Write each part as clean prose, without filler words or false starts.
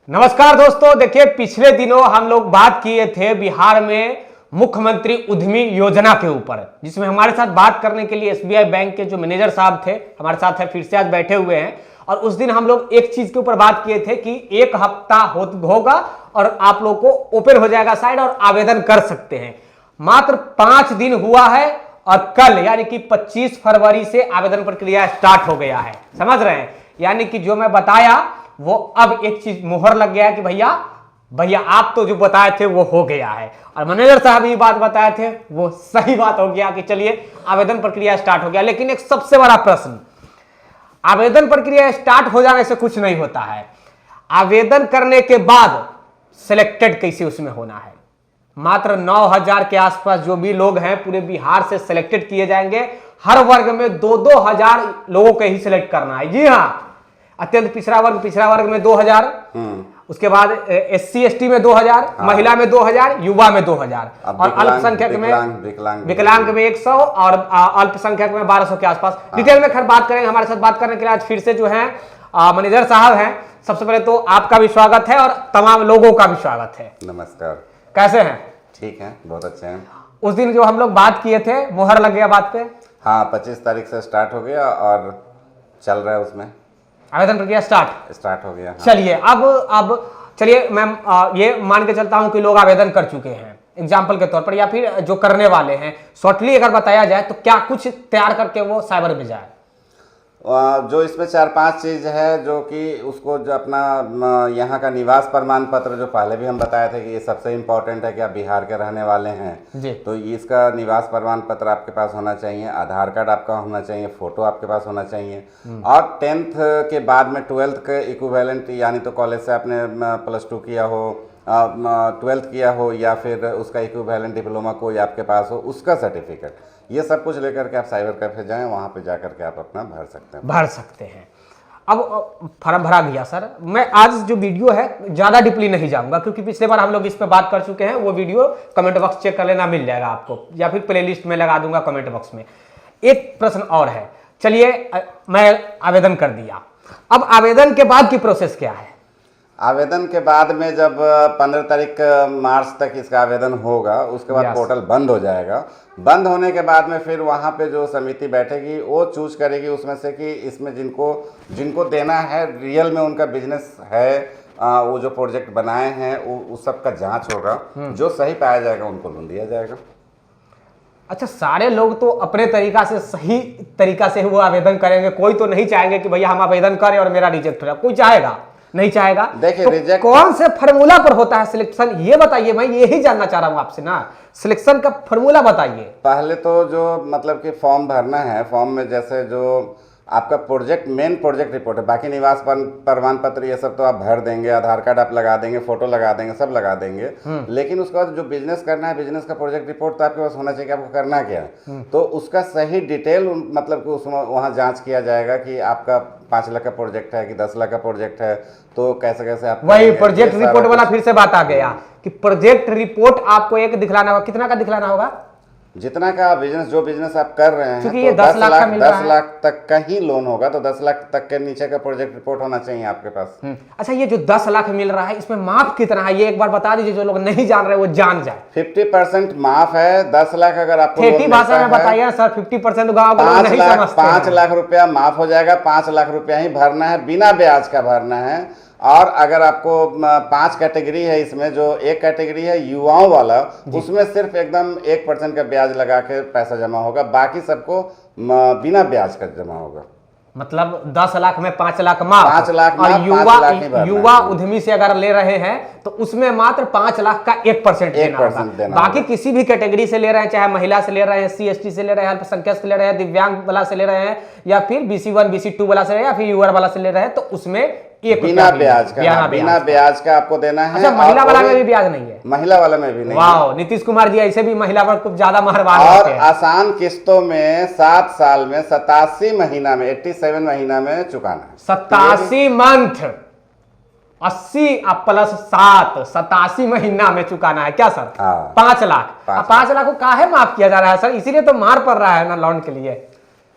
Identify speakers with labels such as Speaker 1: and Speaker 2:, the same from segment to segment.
Speaker 1: नमस्कार दोस्तों, देखिए पिछले दिनों हम लोग बात किए थे बिहार में मुख्यमंत्री उद्यमी योजना के ऊपर, जिसमें हमारे साथ बात करने के लिए एसबीआई बैंक के जो मैनेजर साहब थे हमारे साथ है, फिर से आज बैठे हुए हैं। और उस दिन हम लोग एक चीज के ऊपर बात किए थे कि एक हफ्ता होगा और आप लोग को ओपन हो जाएगा साइट और आवेदन कर सकते हैं। मात्र 5 दिन हुआ है और कल यानी कि 25 फरवरी से आवेदन प्रक्रिया स्टार्ट हो गया है। समझ रहे हैं, यानी कि जो मैं बताया वो अब एक चीज मुहर लग गया है कि भैया आप तो जो बताए थे वो हो गया है, और मैनेजर साहब ये बात बताए थे वो सही बात हो गया कि चलिए आवेदन प्रक्रिया स्टार्ट हो गया। लेकिन एक सबसे बड़ा प्रश्न, आवेदन प्रक्रिया स्टार्ट हो जाने से कुछ नहीं होता है, आवेदन करने के बाद सिलेक्टेड कैसे उसमें होना है। मात्र 9,000 के आसपास जो भी लोग हैं पूरे बिहार से सिलेक्टेड किए जाएंगे। हर वर्ग में 2-2 हजार लोगों को ही सिलेक्ट करना है। जी हाँ, अत्यंत पिछड़ा वर्ग में 2,000, उसके बाद SC ST में 2,000, महिला में 2,000, युवा में 2,000 और अल्पसंख्यक में विकलांग में 100 और अल्पसंख्यक में 1200 के आसपास। डिटेल में खैर बात करेंगे। हमारे साथ बात करने के लिए आज फिर से जो है मैनेजर साहब हैं। सबसे पहले तो आपका भी स्वागत है और तमाम लोगों का भी स्वागत है।
Speaker 2: नमस्कार।
Speaker 1: कैसे हैं?
Speaker 2: ठीक है, बहुत अच्छे हैं।
Speaker 1: उस दिन जो हम लोग बात किए थे मुहर लग गया बात पे।
Speaker 2: हाँ, 25 तारीख से स्टार्ट हो गया और चल रहा है, उसमें
Speaker 1: आवेदन प्रक्रिया स्टार्ट
Speaker 2: हो गया। हाँ।
Speaker 1: चलिए अब चलिए मैं ये मान के चलता हूं कि लोग आवेदन कर चुके हैं एग्जाम्पल के तौर पर, या फिर जो करने वाले हैं, शॉर्टली अगर बताया जाए तो क्या कुछ तैयार करके वो साइबर में जाए।
Speaker 2: जो इसमें 4-5 चीज़ है जो कि उसको जो अपना यहाँ का निवास प्रमाण पत्र, जो पहले भी हम बताए थे कि ये सबसे इम्पोर्टेंट है कि आप बिहार के रहने वाले हैं जी, तो इसका निवास प्रमाण पत्र आपके पास होना चाहिए, आधार कार्ड आपका होना चाहिए, फोटो आपके पास होना चाहिए, और 10th के बाद में 12th के इक्विवेलेंट, यानी तो कॉलेज से आपने +2 किया हो, 12th किया हो, या फिर उसका इक्विवेलेंट डिप्लोमा कोई आपके पास हो, उसका सर्टिफिकेट, ये सब कुछ लेकर के आप साइबर कैफे जाएं, वहाँ पे जा करके आप अपना भर सकते हैं।
Speaker 1: अब फॉर्म भरा गया सर, मैं आज जो वीडियो है ज़्यादा डीपली नहीं जाऊंगा क्योंकि पिछले बार हम लोग इस पे बात कर चुके हैं। वो वीडियो कमेंट बॉक्स चेक कर लेना, मिल जाएगा आपको, या फिर प्लेलिस्ट में लगा दूंगा कमेंट बॉक्स में। एक प्रश्न और है, चलिए मैं आवेदन कर दिया, अब आवेदन के बाद की प्रोसेस क्या है?
Speaker 2: आवेदन के बाद में जब 15 तारीख मार्च तक इसका आवेदन होगा, उसके बाद पोर्टल बंद हो जाएगा। बंद होने के बाद में फिर वहाँ पे जो समिति बैठेगी वो चूज करेगी उसमें से कि इसमें जिनको देना है, रियल में उनका बिजनेस है, वो जो प्रोजेक्ट बनाए हैं उस सब का जांच होगा। जो सही पाया जाएगा उनको लोन दिया जाएगा।
Speaker 1: अच्छा, सारे लोग तो अपने तरीका से, सही तरीका से वो आवेदन करेंगे। कोई तो नहीं चाहेंगे कि भैया हम आवेदन करें और मेरा रिजेक्ट हो जाए, कोई चाहेगा नहीं चाहेगा।
Speaker 2: देखिए,
Speaker 1: तो
Speaker 2: रिजेक्ट
Speaker 1: कौन से फार्मूला पर होता है सिलेक्शन, ये बताइए। मैं यही जानना चाह रहा हूं आपसे ना, सिलेक्शन का फार्मूला बताइए।
Speaker 2: पहले तो जो मतलब कि फॉर्म भरना है, फॉर्म में जैसे जो आपका मेन प्रोजेक्ट रिपोर्ट है, बाकी निवास प्रमाण पत्र ये सब तो आप भर देंगे, आधार कार्ड आप लगा देंगे, फोटो लगा देंगे, सब लगा देंगे। लेकिन उसके बाद जो बिजनेस करना है, बिजनेस का प्रोजेक्ट रिपोर्ट तो आपके पास होना चाहिए कि आपको करना क्या है। तो उसका सही डिटेल मतलब कि उसमें वहाँ जांच किया जाएगा कि आपका 5 लाख का प्रोजेक्ट है कि 10 लाख का प्रोजेक्ट है, तो कैसे आप
Speaker 1: वही प्रोजेक्ट रिपोर्ट वाला फिर से बात आ गया कि प्रोजेक्ट रिपोर्ट आपको एक दिखलाना होगा। कितना का दिखलाना होगा?
Speaker 2: जितना का बिजनेस, जो बिजनेस आप कर रहे हैं,
Speaker 1: तो ये 10
Speaker 2: लाख तक का ही लोन होगा, तो 10 लाख तक के नीचे का प्रोजेक्ट रिपोर्ट होना चाहिए आपके पास।
Speaker 1: अच्छा, ये जो 10 लाख मिल रहा है इसमें माफ कितना है, ये एक बार बता दीजिए, जो लोग नहीं जान रहे वो जान जाए।
Speaker 2: 50% माफ है। 10 लाख अगर आपको
Speaker 1: खेती भाषा में बताइए सर, 50% गाँव का नहीं समझते।
Speaker 2: 5 लाख रुपया माफ हो जाएगा। 5 लाख रुपया ही भरना है, बिना ब्याज का भरना है। और अगर आपको 5 कैटेगरी है इसमें, जो एक कैटेगरी है युवाओं वाला, उसमें सिर्फ एकदम 1% का ब्याज लगा के पैसा जमा होगा, बाकी सबको बिना ब्याज का जमा होगा।
Speaker 1: मतलब 10 लाख में 5 लाख माफ।
Speaker 2: 5 लाख
Speaker 1: और युवा उद्यमी से अगर ले रहे हैं तो उसमें मात्र 5 लाख का 1% देना। बाकी किसी भी कैटेगरी से ले रहे हैं, चाहे महिला से ले रहे हैं, SC ST से ले रहे हैं, अल्पसंख्यक से ले रहे हैं, दिव्यांग वाला से ले रहे हैं, या फिर BC1 BC2 वाला से, या फिर यूआर वाला से ले रहे हैं, तो उसमें
Speaker 2: बिना ब्याज का आपको देना है।
Speaker 1: अच्छा, महिला वाला में भी ब्याज नहीं है?
Speaker 2: महिला वाला में भी नहीं।
Speaker 1: वाह, नीतीश कुमार जी ऐसे भी महिला पर कुछ ज्यादा मेहरबान
Speaker 2: और आसान किस्तों में 7 साल में 87 महीना में 87 महीना में चुकाना है।
Speaker 1: 87 मंथ, 80 प्लस 7, 87 महीना में चुकाना है क्या सर? 5 लाख। 5 लाख को काहे माफ किया जा रहा है सर? इसीलिए तो मार पड़ रहा है ना लोन के लिए।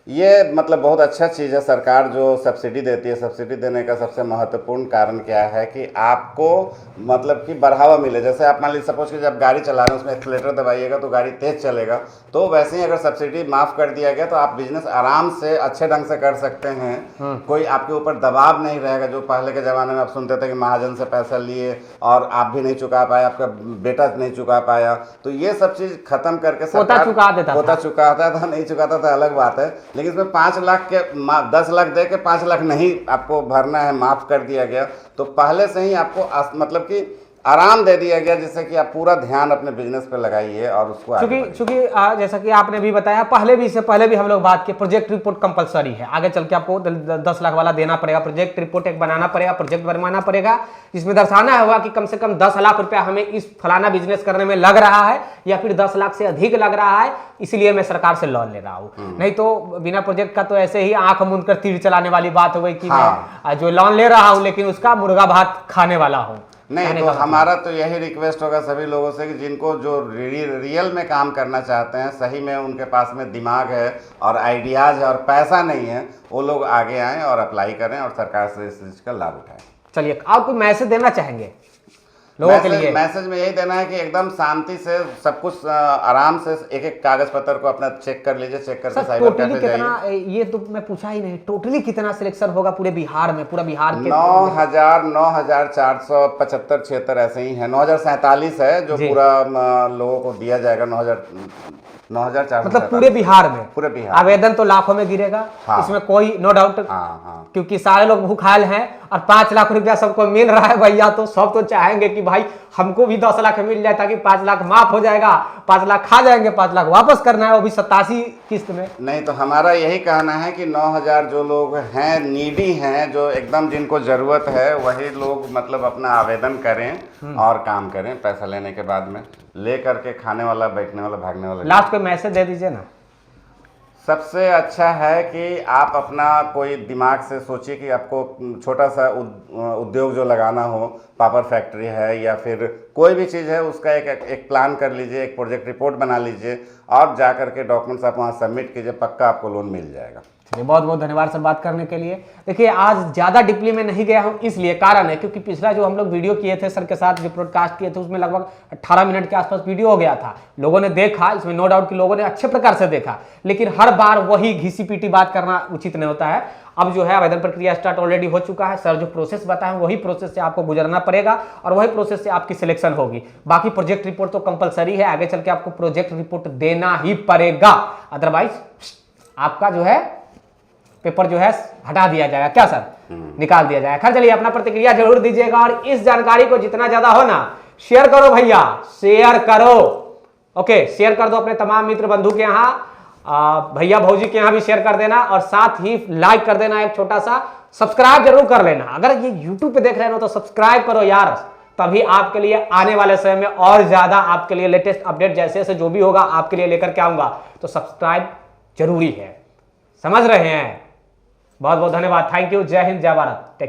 Speaker 2: ये मतलब बहुत अच्छा चीज़ है। सरकार जो सब्सिडी देती है, सब्सिडी देने का सबसे महत्वपूर्ण कारण क्या है कि आपको मतलब कि बढ़ावा मिले। जैसे आप मान लीजिए सपोज कि जब गाड़ी चला रहे हैं उसमें एक्सीलेटर दबाइएगा तो गाड़ी तेज़ चलेगा, तो वैसे ही अगर सब्सिडी माफ़ कर दिया गया तो आप बिजनेस आराम से अच्छे ढंग से कर सकते हैं। कोई आपके ऊपर दबाव नहीं रहेगा। जो पहले के ज़माने में आप सुनते थे कि महाजन से पैसा लिए और आप भी नहीं चुका पाए, आपका बेटा नहीं चुका पाया, तो ये सब चीज़ खत्म करके
Speaker 1: पोता
Speaker 2: चुकाता था, नहीं चुकाता था अलग बात है। लेकिन इसमें 5 लाख के 10 लाख दे के 5 लाख नहीं आपको भरना है, माफ़ कर दिया गया। तो पहले से ही आपको मतलब कि आराम दे दिया गया, जिससे कि आप पूरा ध्यान अपने बिजनेस पे लगाइए और उसको
Speaker 1: चूंकि जैसा कि आपने भी बताया, इससे पहले भी हम लोग बात किए, प्रोजेक्ट रिपोर्ट कंपलसरी है। आगे चल के आपको 10 लाख वाला देना पड़ेगा, प्रोजेक्ट रिपोर्ट एक बनाना पड़ेगा, प्रोजेक्ट बनवाना पड़ेगा, जिसमें दर्शाना होगा कि कम से कम 10 लाख रुपया हमें इस फलाना बिजनेस करने में लग रहा है, या फिर 10 लाख से अधिक लग रहा है, इसलिए मैं सरकार से लोन ले रहा हूँ। नहीं तो बिना प्रोजेक्ट का तो ऐसे ही आंख मूंद कर तीर चलाने वाली बात हो गई कि मैं जो लोन ले रहा हूँ लेकिन उसका मुर्गा भात खाने वाला हूँ।
Speaker 2: नहीं, तो हमारा तो यही रिक्वेस्ट होगा सभी लोगों से कि जिनको जो रियल में काम करना चाहते हैं, सही में उनके पास में दिमाग है और आइडियाज़ है और पैसा नहीं है, वो लोग आगे आएँ और अप्लाई करें और सरकार से इस चीज़ का लाभ उठाएं।
Speaker 1: चलिए, आप कोई मैसेज देना चाहेंगे लोगों के लिए?
Speaker 2: मैसेज में यही देना है कि एकदम शांति से सब कुछ आराम से एक एक कागज पत्र को अपना चेक कर लीजिए, चेक करके साइबर कैफे जाइए।
Speaker 1: ये तो मैं पूछा ही नहीं, टोटली कितना सिलेक्शन होगा पूरे बिहार में? पूरा बिहार के
Speaker 2: 9,475-76 ऐसे ही है, 9,047 है जो पूरा लोगों को दिया जाएगा। 9,400
Speaker 1: मतलब पूरे बिहार में?
Speaker 2: पूरे बिहार।
Speaker 1: आवेदन तो लाखों में गिरेगा, इसमें कोई नो डाउट, क्योंकि सारे लोग भूखायल हैं और 5 लाख रुपया सबको मिल रहा है भैया, तो सब तो चाहेंगे कि भाई हमको भी 10 लाख मिल जाए, ताकि 5 लाख माफ हो जाएगा, 5 लाख खा जाएंगे, 5 लाख वापस करना है, वो भी 87 किस्त में।
Speaker 2: नहीं, तो हमारा यही कहना है कि 9,000 जो लोग हैं नीडी हैं, जो एकदम जिनको जरूरत है, वही लोग मतलब अपना आवेदन करें और काम करें। पैसा लेने के बाद में ले करके खाने वाला, बैठने वाला, भागने वाला।
Speaker 1: लास्ट पे मैसेज दे दीजिए ना।
Speaker 2: सबसे अच्छा है कि आप अपना कोई दिमाग से सोचिए कि आपको छोटा सा उद्योग जो लगाना हो, पापड़ फैक्ट्री है या फिर कोई भी चीज़ है, उसका एक प्लान कर लीजिए, एक प्रोजेक्ट रिपोर्ट बना लीजिए और जा करके डॉक्यूमेंट्स आप वहाँ सबमिट कीजिए, पक्का आपको लोन मिल जाएगा।
Speaker 1: चलिए, बहुत बहुत धन्यवाद सर बात करने के लिए। देखिए, आज ज़्यादा डीपली में नहीं गया हूँ, इसलिए कारण है क्योंकि पिछला जो हम लोग वीडियो किए थे सर के साथ, जो ब्रॉडकास्ट किए थे, उसमें लगभग 18 मिनट के आसपास वीडियो हो गया था। लोगों ने देखा, इसमें नो डाउट कि लोगों ने अच्छे प्रकार से देखा, लेकिन हर बार वही घिसी पीटी बात करना उचित नहीं होता है। अब जो है आवेदन प्रक्रिया स्टार्ट ऑलरेडी हो चुका है। सर जो प्रोसेस बताए वही प्रोसेस से आपको गुजरना पड़ेगा और वही प्रोसेस से आपकी सिलेक्शन होगी। बाकी प्रोजेक्ट रिपोर्ट तो कंपलसरी है, आगे चल के आपको प्रोजेक्ट रिपोर्ट देना ही पड़ेगा, अदरवाइज आपका जो है पेपर जो है हटा दिया जाएगा। क्या सर? निकाल दिया जाएगा। खैर, चलिए, अपना प्रतिक्रिया जरूर दीजिएगा और इस जानकारी को जितना ज्यादा हो ना शेयर करो भैया, शेयर करो। ओके, शेयर कर दो अपने तमाम मित्र बंधु के यहाँ, भैया भौजी के यहाँ भी शेयर कर देना और साथ ही लाइक कर देना, एक छोटा सा सब्सक्राइब जरूर कर लेना। अगर ये यूट्यूब पे देख रहे हो तो सब्सक्राइब करो यार, तभी आपके लिए आने वाले समय में और ज्यादा आपके लिए लेटेस्ट अपडेट जैसे जैसे जो भी होगा आपके लिए लेकर के आऊंगा। तो सब्सक्राइब जरूरी है, समझ रहे हैं? बहुत बहुत धन्यवाद, थैंक यू, जय हिंद, जय भारत।